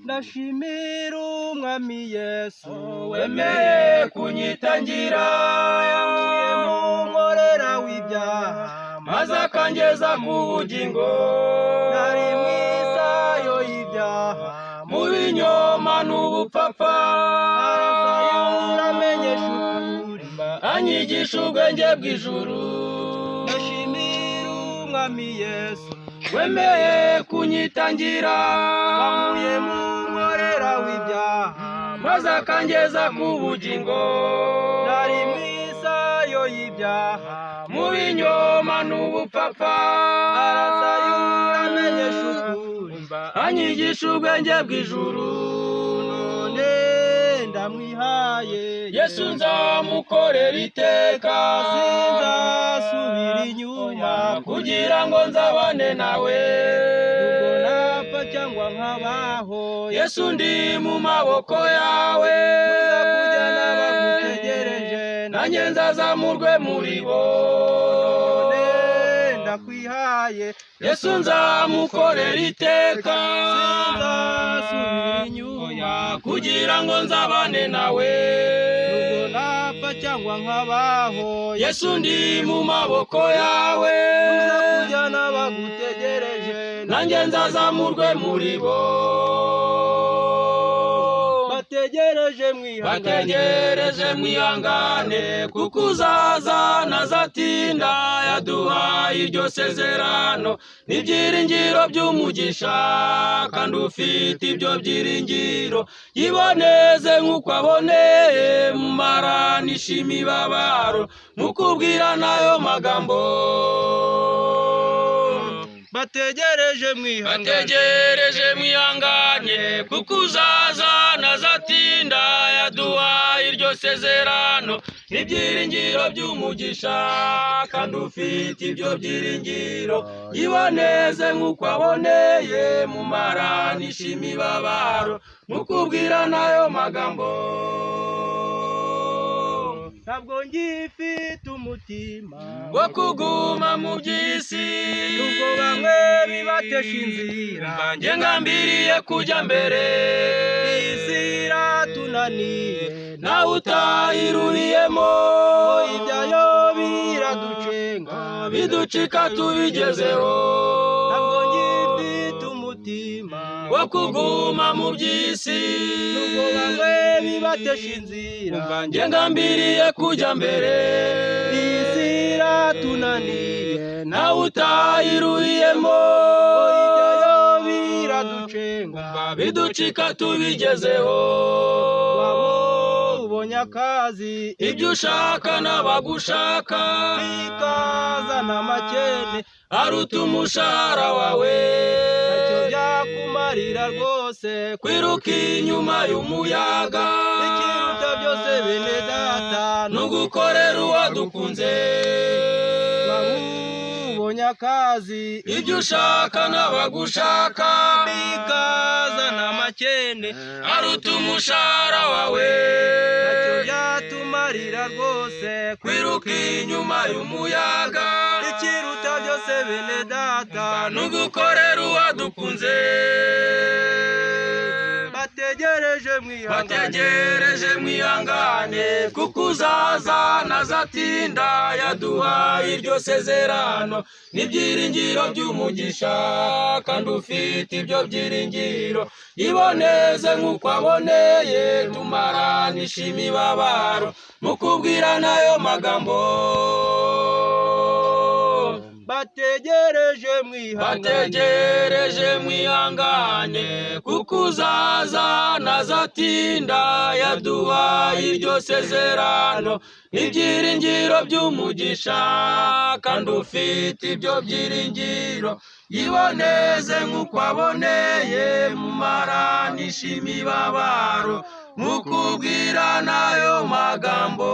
ndashimira umwami Yesu wemeye kunyitangira, yankuye mu nkorera w'ibyaha maze akangeza ku bugingo. Nari mu isayo y'ibyaha, mu binyoma n'ubupfapfa, arasayura amenyesha ukuri, anyigisha ubwenge bw'ijuru. Ndashimira umwami Yesu wemeye kunyitangira, wankuye mu nkorera w'ibyaha maze akangeza ku bugingo. Nari mu isayo y'ibyaha, mu binyoma n'ubupfapfa, arasayura amenyesha ukuri, anyigisha ubwenge bw'ijuru. None ndamwihaye Yesu, nzamukorera iteka, sinzasubira inyuma kugira ngo nzabane nawe. Nubwo napfa cyangwa nkabaho, Yesu ndi mu maboko yawe. Uzakujyana bagutegereje, nanjye nzazamurwe muri bo. None ndakwihaye Yesu, nzamukorera iteka, sinzasubira inyuma kugira ngo nzabane nawe. Nubwo napfa cyangwa nkabaho, Yesu ndi mu maboko yawe. Uzakujyana bagutegereje, nanjye nzazamurwe muri bo. Bategereje mwihangane, kuko uzaza ntazatinda. Yaduhaye iryo sezerano n'ibyiringiro by'umugisha, kandi ufite ibyo byiringiro yiboneze nk'uko aboneye. Mumaranisha imibabaro mukubwira n'ayo magambo. Bategereje mwihangane, kuko uzaza ntazatinda. Yaduhaye iryo sezerano n'ibyiringiro by'umugisha, kandi ufite ibyo byiringiro yiboneze nk'uko aboneye. Mumaranisha imibabaro mukubwira n'ayo magambo. Ntabwo ngifite umutima wo kuguma mu by'isi, nubwo bamwe bibatesha inzira, njye ngambiriye kujya mbere. Isi iratunaniye, nawe utayiruriyemo, ibyayo biraducenga, biducika tubigezeho. Ntabwo ngifite umutima wo kuguma mu by'isi, nubwo bamwe bibatesha inzira, njye ngambiriye kujya mbere. Isi iratunaniye, nawe utayiruriyemo, ibyayo biraducenga, biducika tubigezeho. Waba ubonye akazi, ibyo ushaka n'abagushaka, bikazana amakene aruta umushahara wawe. Ntacyo byakumarira rwose kwiruka inyuma y'umuyaga, ikiruta byose bene data n'ugukorera uwadukunze. Waba ubonye akazi, ibyo ushaka n'abagushaka, bikazana amakene aruta umushahara wawe. Ntacyo byatumarira rwose kwiruka inyuma y'umuyaga, ikiruta byose bene data n'ugukorera uwadukunze. Bategereje mwihangane, kuko uzaza ntazatinda. Yaduhaye iryo sezerano n'ibyiringiro by'umugisha, kandi ufite ibyo byiringiro yiboneze nk'uko aboneye. Tumaranisha imibabaro mukubwira n'ayo magambo. Bategereje mwihangane, kuko uzaza ntazatinda. Yaduhaye iryo sezerano n'ibyiringiro by'umugisha, kandi ufite ibyo byiringiro yiboneze nk'uko aboneye. Mumaranisha imibabaro mukubwira n'ayo magambo.